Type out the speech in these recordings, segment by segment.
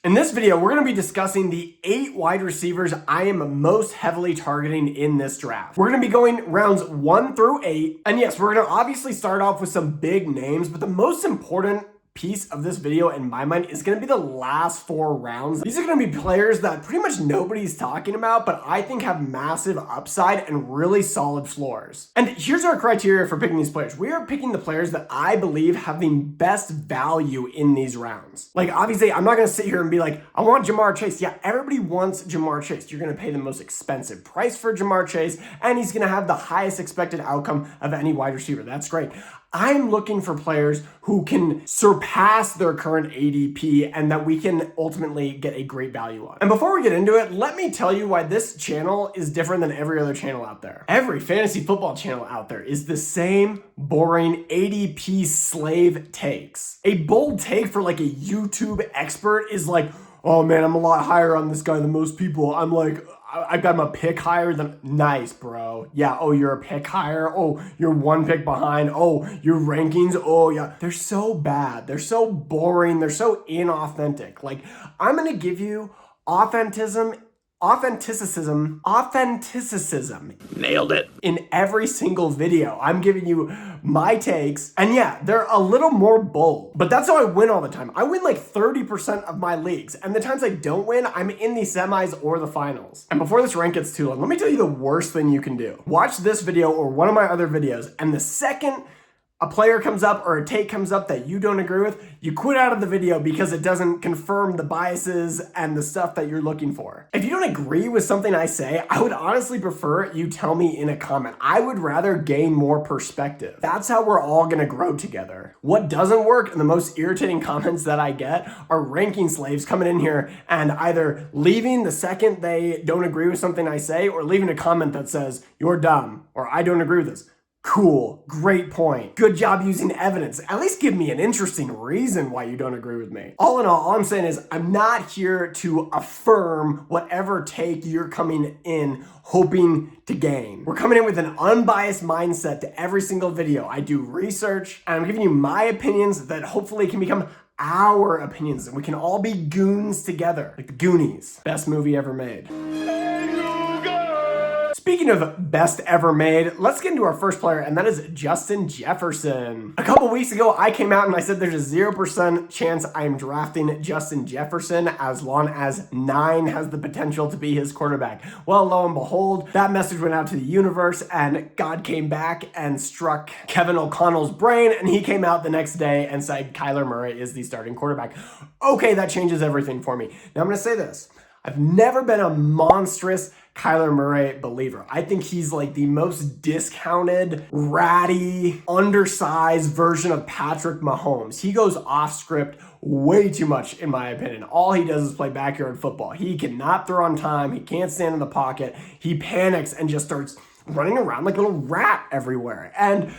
In this video, we're going to be discussing the 8 wide receivers I am most heavily targeting in this draft. We're going to be going rounds 1 through 8. And yes, we're going to obviously start off with some big names, but the most important piece of this video in my mind is going to be the last 4 rounds. These are going to be players that pretty much nobody's talking about, but I think have massive upside and really solid floors. And here's our criteria for picking these players. We are picking the players that I believe have the best value in these rounds. Like, obviously, I'm not going to sit here and be like, I want Jamar Chase. Yeah, everybody wants Jamar Chase. You're going to pay the most expensive price for Jamar Chase, and he's going to have the highest expected outcome of any wide receiver. That's great. I'm looking for players who can surpass their current ADP and that we can ultimately get a great value on. And before we get into it, let me tell you why this channel is different than every other channel out there. Every fantasy football channel out there is the same boring ADP slave takes. A bold take for like a YouTube expert is like, oh man, I'm a lot higher on this guy than most people. I'm like, I've got him a pick higher than, nice, bro. Yeah, oh, you're a pick higher. Oh, you're 1 pick behind. Oh, your rankings. Oh, yeah. They're so bad. They're so boring. They're so inauthentic. Like, I'm going to give you authenticism. Nailed it. In every single video, I'm giving you my takes. And yeah, they're a little more bold, but that's how I win all the time. I win like 30% of my leagues. And the times I don't win, I'm in the semis or the finals. And before this rank gets too long, let me tell you the worst thing you can do. Watch this video or one of my other videos, and the second a player comes up or a take comes up that you don't agree with, you quit out of the video because it doesn't confirm the biases and the stuff that you're looking for. If you don't agree with something I say, I would honestly prefer you tell me in a comment. I would rather gain more perspective. That's how we're all gonna grow together. What doesn't work, and the most irritating comments that I get, are ranking slaves coming in here and either leaving the second they don't agree with something I say, or leaving a comment that says, you're dumb, or I don't agree with this. Cool, great point. Good job using evidence. At least give me an interesting reason why you don't agree with me. All in all I'm saying is I'm not here to affirm whatever take you're coming in hoping to gain. We're coming in with an unbiased mindset to every single video. I do research, and I'm giving you my opinions that hopefully can become our opinions, and we can all be goons together. Like the Goonies. Best movie ever made. Speaking of best ever made, let's get into our first player, and that is Justin Jefferson. A couple weeks ago, I came out and I said there's a 0% chance I am drafting Justin Jefferson as long as 9 has the potential to be his quarterback. Well, lo and behold, that message went out to the universe, and God came back and struck Kevin O'Connell's brain, and he came out the next day and said Kyler Murray is the starting quarterback. Okay, that changes everything for me. Now I'm going to say this. I've never been a monstrous Kyler Murray believer. I think he's like the most discounted, ratty, undersized version of Patrick Mahomes. He goes off script way too much, in my opinion. All he does is play backyard football. He cannot throw on time. He can't stand in the pocket. He panics and just starts running around like a little rat everywhere. And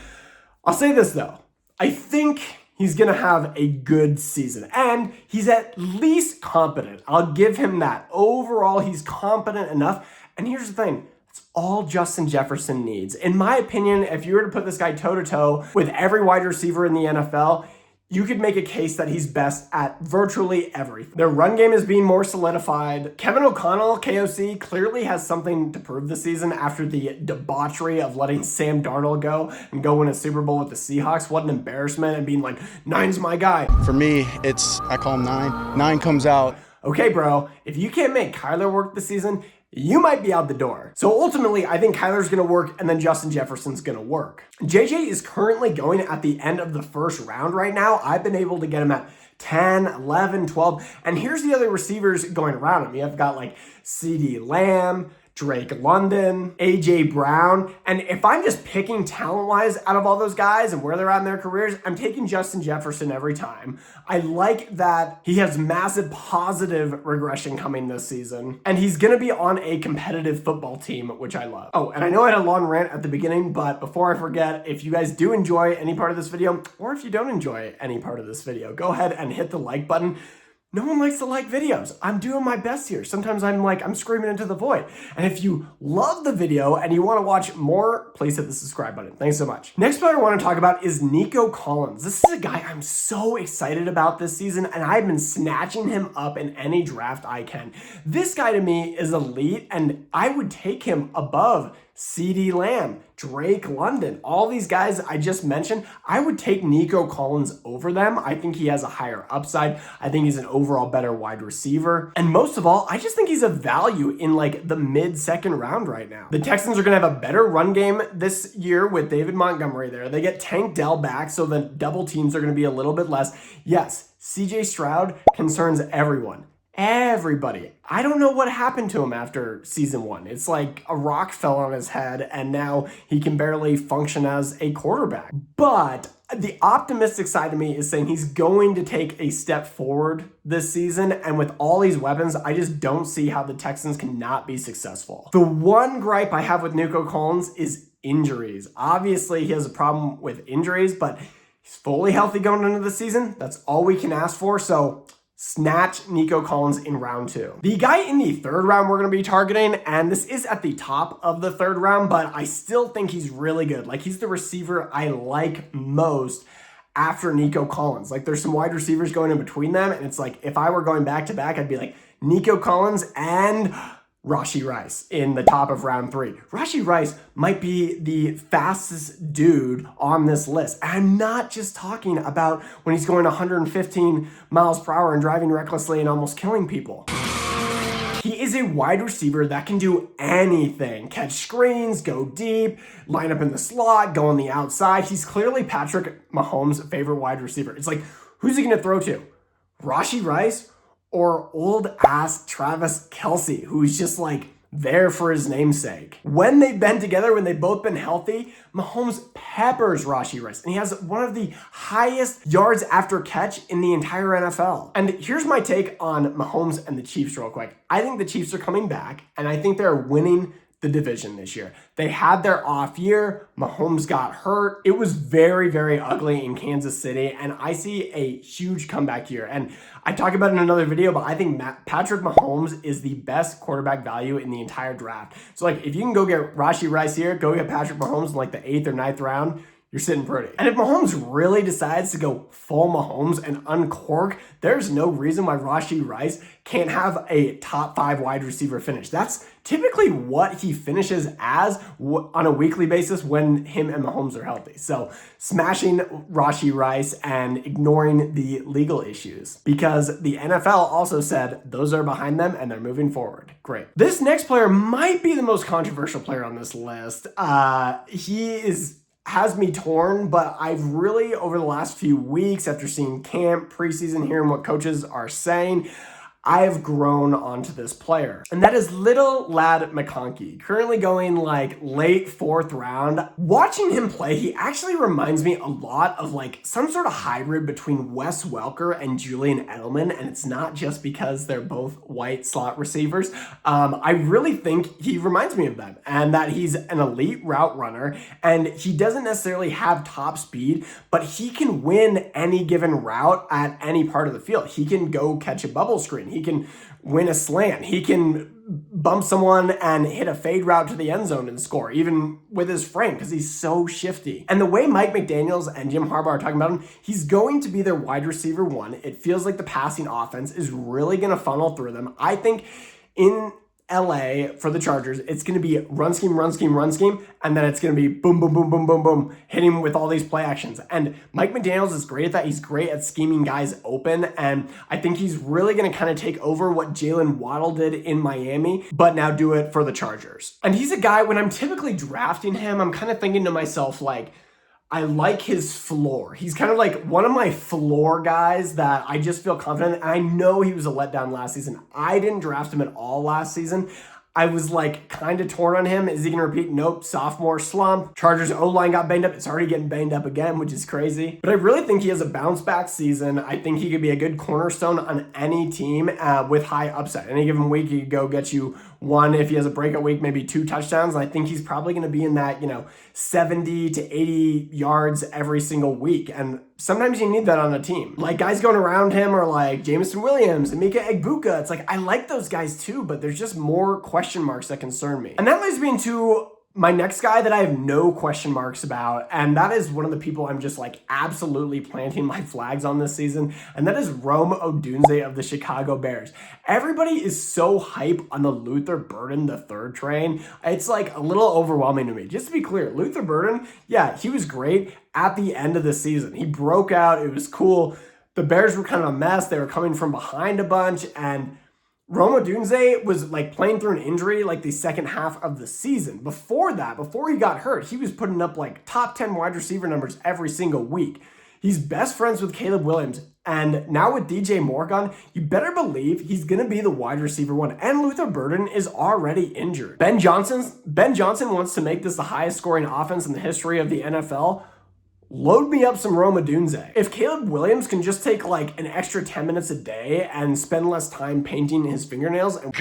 I'll say this though. I think he's going to have a good season, and he's at least competent. I'll give him that. Overall, he's competent enough. And here's the thing. That's all Justin Jefferson needs. In my opinion, if you were to put this guy toe-to-toe with every wide receiver in the NFL, you could make a case that he's best at virtually everything. Their run game is being more solidified. Kevin O'Connell, KOC, clearly has something to prove this season after the debauchery of letting Sam Darnold go and go win a Super Bowl with the Seahawks. What an embarrassment, and being like, 9's my guy. For me, I call him 9. 9 comes out. Okay, bro, if you can't make Kyler work this season, you might be out the door. So ultimately, I think Kyler's gonna work, and then Justin Jefferson's gonna work. JJ is currently going at the end of the first round right now. I've been able to get him at 10, 11, 12. And here's the other receivers going around him. You've got like CeeDee Lamb, Drake London, AJ Brown. And if I'm just picking talent-wise out of all those guys and where they're at in their careers, I'm taking Justin Jefferson every time. I like that he has massive positive regression coming this season, and he's going to be on a competitive football team, which I love. Oh, and I know I had a long rant at the beginning, but before I forget, if you guys do enjoy any part of this video, or if you don't enjoy any part of this video, go ahead and hit the like button. No one likes to like videos. I'm doing my best here. Sometimes I'm screaming into the void. And if you love the video and you want to watch more, please hit the subscribe button. Thanks so much. Next player I want to talk about is Nico Collins. This is a guy I'm so excited about this season, and I've been snatching him up in any draft I can. This guy to me is elite, and I would take him above CeeDee Lamb, Drake London, all these guys I just mentioned. I would take Nico Collins over them. I think he has a higher upside. I think he's an overall better wide receiver. And most of all, I just think he's a value in like the mid-second round right now. The Texans are going to have a better run game this year with David Montgomery there. They get Tank Dell back, so the double teams are going to be a little bit less. Yes, CJ Stroud concerns everyone. Everybody. I don't know what happened to him after season 1. It's like a rock fell on his head and now he can barely function as a quarterback. But the optimistic side of me is saying he's going to take a step forward this season. And with all these weapons, I just don't see how the Texans cannot be successful. The one gripe I have with Nico Collins is injuries. Obviously, he has a problem with injuries, but he's fully healthy going into the season. That's all we can ask for. So snatch Nico Collins in round 2. The guy in the 3rd round we're going to be targeting, and this is at the top of the 3rd round, but I still think he's really good. Like, he's the receiver I like most after Nico Collins. Like, there's some wide receivers going in between them, and it's like, if I were going back to back, I'd be like Nico Collins and Rashee Rice in the top of round 3. Rashee Rice might be the fastest dude on this list. I'm not just talking about when he's going 115 miles per hour and driving recklessly and almost killing people. He is a wide receiver that can do anything. Catch screens, go deep, line up in the slot, go on the outside. He's clearly Patrick Mahomes' favorite wide receiver. It's like, who's he going to throw to? Rashee Rice or old ass Travis Kelce, who's just like there for his namesake. When they've been together, when they've both been healthy, Mahomes peppers Rashee Rice, and he has one of the highest yards after catch in the entire NFL. And here's my take on Mahomes and the Chiefs real quick. I think the Chiefs are coming back, and I think they're winning the division this year. They had their off year. Mahomes got hurt. It was very, very ugly in Kansas City, and I see a huge comeback here. And I talk about it in another video, but I think Patrick Mahomes is the best quarterback value in the entire draft. So like, if you can go get Rashee Rice here, go get Patrick Mahomes in like the 8th or 9th round, you're sitting pretty. And if Mahomes really decides to go full Mahomes and uncork, there's no reason why Rashee Rice can't have a top 5 wide receiver finish. That's typically what he finishes as on a weekly basis when him and Mahomes are healthy. So smashing Rashee Rice and ignoring the legal issues, because the NFL also said those are behind them and they're moving forward. Great. This next player might be the most controversial player on this list. Has me torn, but I've really, over the last few weeks, after seeing camp, preseason, hearing what coaches are saying, I have grown onto this player. And that is Little Lad McConkey, currently going like late 4th round. Watching him play, he actually reminds me a lot of like some sort of hybrid between Wes Welker and Julian Edelman. And it's not just because they're both white slot receivers. I really think he reminds me of them, and that he's an elite route runner, and he doesn't necessarily have top speed, but he can win any given route at any part of the field. He can go catch a bubble screen. He can win a slant. He can bump someone and hit a fade route to the end zone and score, even with his frame, because he's so shifty. And the way Mike McDaniels and Jim Harbaugh are talking about him, he's going to be their wide receiver 1. It feels like the passing offense is really going to funnel through them. I think in LA for the Chargers, it's going to be run scheme, and then it's going to be boom, boom, boom, boom, boom, boom, hitting with all these play actions. And Mike McDaniels is great at that. He's great at scheming guys open, and I think he's really going to kind of take over what Jalen Waddle did in Miami, but now do it for the Chargers. And he's a guy, when I'm typically drafting him, I'm kind of thinking to myself, like, I like his floor. He's kind of like one of my floor guys that I just feel confident. I know he was a letdown last season. I didn't draft him at all last season. I was like kind of torn on him. Is he going to repeat? Nope. Sophomore slump. Chargers O-line got banged up. It's already getting banged up again, which is crazy. But I really think he has a bounce back season. I think he could be a good cornerstone on any team with high upside. Any given week, he could go get you one, if he has a breakout week, maybe 2 touchdowns. And I think he's probably going to be in that, 70 to 80 yards every single week. And sometimes you need that on a team. Like guys going around him are like Jameson Williams and Mika Egbuka. It's like, I like those guys too, but there's just more question marks that concern me. And that leads me into my next guy that I have no question marks about, and that is one of the people I'm just like absolutely planting my flags on this season, and that is Rome Odunze of the Chicago Bears. Everybody is so hype on the Luther Burden III train. It's like a little overwhelming to me. Just to be clear, Luther Burden, yeah, he was great at the end of the season. He broke out. It was cool. The Bears were kind of a mess. They were coming from behind a bunch, and Rome Odunze was like playing through an injury like the second half of the season. Before that, before he got hurt, he was putting up like top 10 wide receiver numbers every single week. He's best friends with Caleb Williams. And now with DJ Moore gone, you better believe he's going to be the wide receiver one. And Luther Burden is already injured. Ben Johnson wants to make this the highest scoring offense in the history of the NFL. Load me up some Rome Odunze. If Caleb Williams can just take like an extra 10 minutes a day and spend less time painting his fingernails and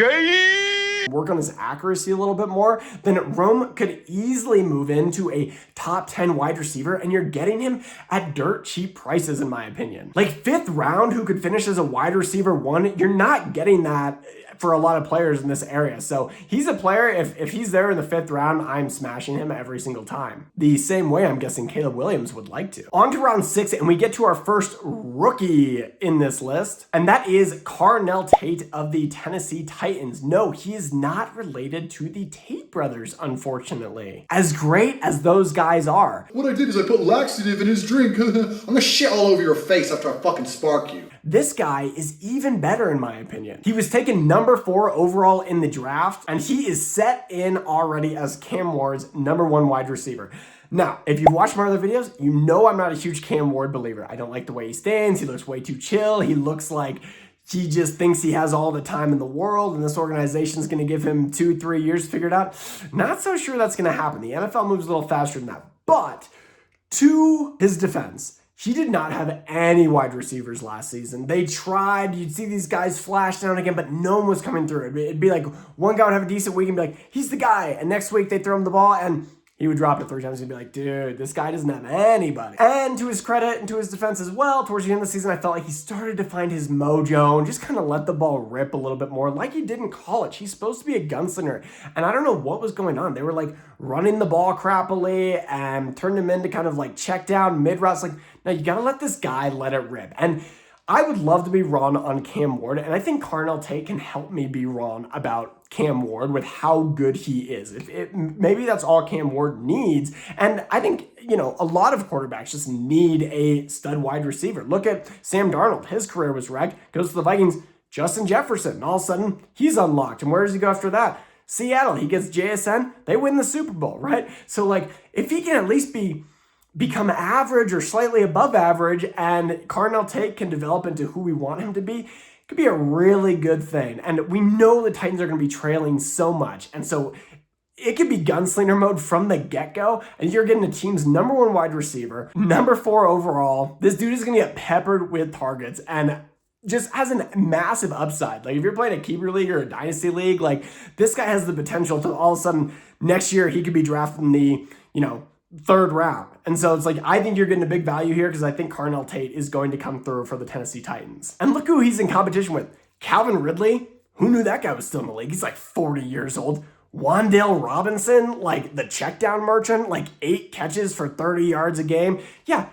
work on his accuracy a little bit more, then Rome could easily move into a top 10 wide receiver, and you're getting him at dirt cheap prices, in my opinion. Like 5th round, who could finish as a wide receiver 1, you're not getting that for a lot of players in this area. So he's a player, if he's there in the 5th round, I'm smashing him every single time. The same way I'm guessing Caleb Williams would like to. On to round 6, and we get to our first rookie in this list, and that is Carnell Tate of the Tennessee Titans. No, he is not related to the Tate brothers, unfortunately. As great as those guys are. What I did is I put laxative in his drink. I'm gonna shit all over your face after I fucking spark you. This guy is even better in my opinion. He was taken number 4 overall in the draft, and he is set in already as Cam Ward's number 1 wide receiver. Now, if you've watched my other videos, you know I'm not a huge Cam Ward believer. I don't like the way he stands. He looks way too chill. He looks like he just thinks he has all the time in the world, and this organization is going to give him 2-3 years to figure it out. Not so sure that's going to happen. The NFL moves a little faster than that. But to his defense, he did not have any wide receivers last season. They tried. You'd see these guys flash down again, but no one was coming through. It'd be like one guy would have a decent week and be like, he's the guy. And next week they'd throw him the ball and he would drop it 3 times and be like, dude, this guy doesn't have anybody. And to his credit and to his defense as well, towards the end of the season, I felt like he started to find his mojo and just kind of let the ball rip a little bit more like he did in college. He's supposed to be a gunslinger. And I don't know what was going on. They were like running the ball crappily and turned him into kind of like check down mid routes. Like, now you got to let this guy let it rip. And I would love to be wrong on Cam Ward, and I think Carnell Tate can help me be wrong about Cam Ward with how good he is. Maybe that's all Cam Ward needs, and I think, a lot of quarterbacks just need a stud wide receiver. Look at Sam Darnold. His career was wrecked, goes to the Vikings, Justin Jefferson, and all of a sudden, he's unlocked, and where does he go after that? Seattle, he gets JSN, they win the Super Bowl, right? So, like, if he can at least become average or slightly above average, and Carnell Tate can develop into who we want him to be, it could be a really good thing. And we know the Titans are going to be trailing so much. And so it could be gunslinger mode from the get-go, and you're getting the team's number 1 wide receiver, number 4 overall. This dude is going to get peppered with targets and just has a massive upside. Like if you're playing a keeper league or a dynasty league, like this guy has the potential to all of a sudden next year he could be drafted in the, 3rd round. And so it's like, I think you're getting a big value here because I think Carnell Tate is going to come through for the Tennessee Titans. And look who he's in competition with. Calvin Ridley. Who knew that guy was still in the league? He's like 40 years old. Wan'Dale Robinson, like the checkdown merchant, like 8 catches for 30 yards a game. Yeah,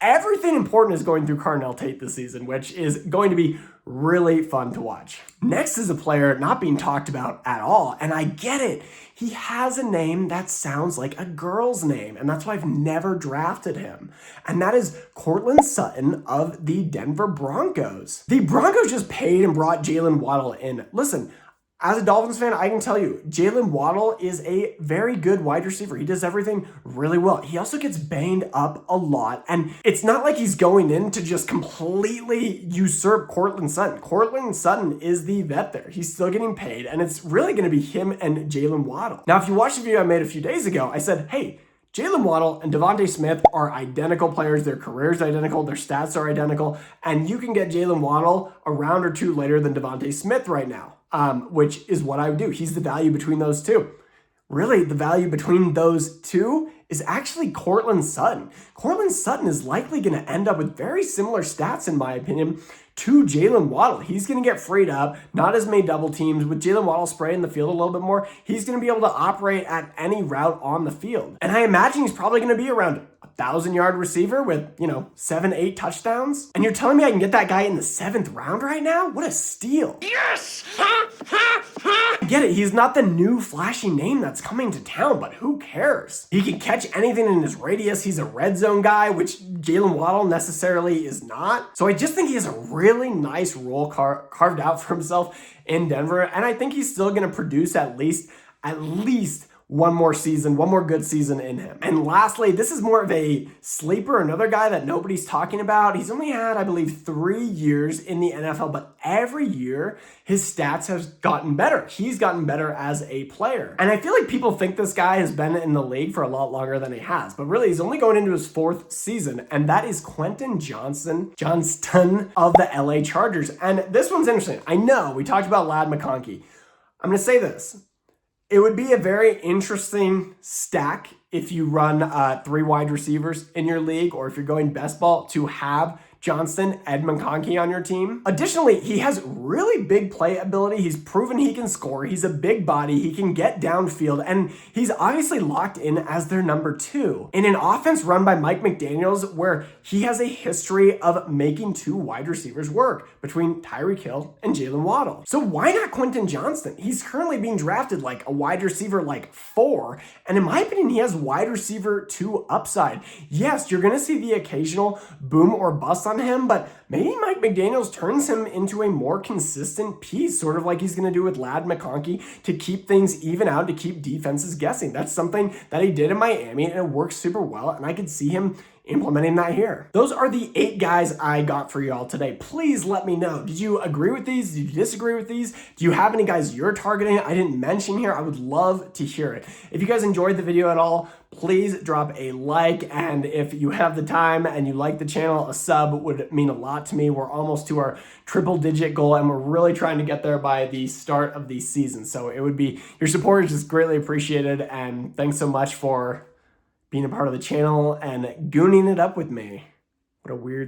everything important is going through Carnell Tate this season, which is going to be really fun to watch. Next is a player not being talked about at all, and I get it. He has a name that sounds like a girl's name, and that's why I've never drafted him. And that is Courtland Sutton of the Denver Broncos. The Broncos just paid and brought Jalen Waddle in. Listen, as a Dolphins fan, I can tell you, Jalen Waddle is a very good wide receiver. He does everything really well. He also gets banged up a lot, and it's not like he's going in to just completely usurp Courtland Sutton. Courtland Sutton is the vet there. He's still getting paid, and it's really going to be him and Jalen Waddle. Now, if you watched the video I made a few days ago, I said, hey, Jalen Waddle and Devontae Smith are identical players. Their careers are identical. Their stats are identical. And you can get Jalen Waddle a round or two later than Devontae Smith right now, which is what I would do. He's the value between those two. Really, the value between those two is actually Courtland Sutton. Courtland Sutton is likely going to end up with very similar stats, in my opinion, to Jalen Waddle. He's going to get freed up, not as many double teams. With Jalen Waddle spraying the field a little bit more, he's going to be able to operate at any route on the field. And I imagine he's probably going to be around 1,000-yard receiver with, 7, 8 touchdowns. And you're telling me I can get that guy in the 7th round right now? What a steal. Yes! I get it, he's not the new flashy name that's coming to town, but who cares? He can catch anything in his radius. He's a red zone guy, which Jalen Waddle necessarily is not. So I just think he has a really nice role carved out for himself in Denver, and I think he's still going to produce at least one more good season in him. And lastly, this is more of a sleeper, another guy that nobody's talking about. He's only had, I believe, 3 years in the NFL, but every year his stats have gotten better. He's gotten better as a player. And I feel like people think this guy has been in the league for a lot longer than he has, but really he's only going into his 4th season, and that is Quentin Johnston of the LA Chargers. And this one's interesting. I know we talked about Ladd McConkey. I'm going to say this. It would be a very interesting stack if you run 3 wide receivers in your league, or if you're going best ball, to have Johnston, Ed McConkey on your team. Additionally, he has really big play ability. He's proven he can score. He's a big body. He can get downfield, and he's obviously locked in as their number 2 in an offense run by Mike McDaniels, where he has a history of making 2 wide receivers work between Tyreek Hill and Jalen Waddle. So why not Quentin Johnston? He's currently being drafted like a wide receiver 4, and in my opinion, he has wide receiver 2 upside. Yes, you're going to see the occasional boom or bust on him, but maybe Mike McDaniels turns him into a more consistent piece, sort of like he's going to do with Ladd McConkey, to keep things even out, to keep defenses guessing. That's something that he did in Miami, and it works super well, and I could see him implementing that here. Those are the 8 guys I got for y'all today. Please let me know. Did you agree with these? Did you disagree with these? Do you have any guys you're targeting I didn't mention here? I would love to hear it. If you guys enjoyed the video at all, please drop a like, and if you have the time and you like the channel, a sub would mean a lot to me. We're almost to our triple-digit goal, and we're really trying to get there by the start of the season. So it would be, your support is just greatly appreciated, and thanks so much for being a part of the channel and gooning it up with me. What a weird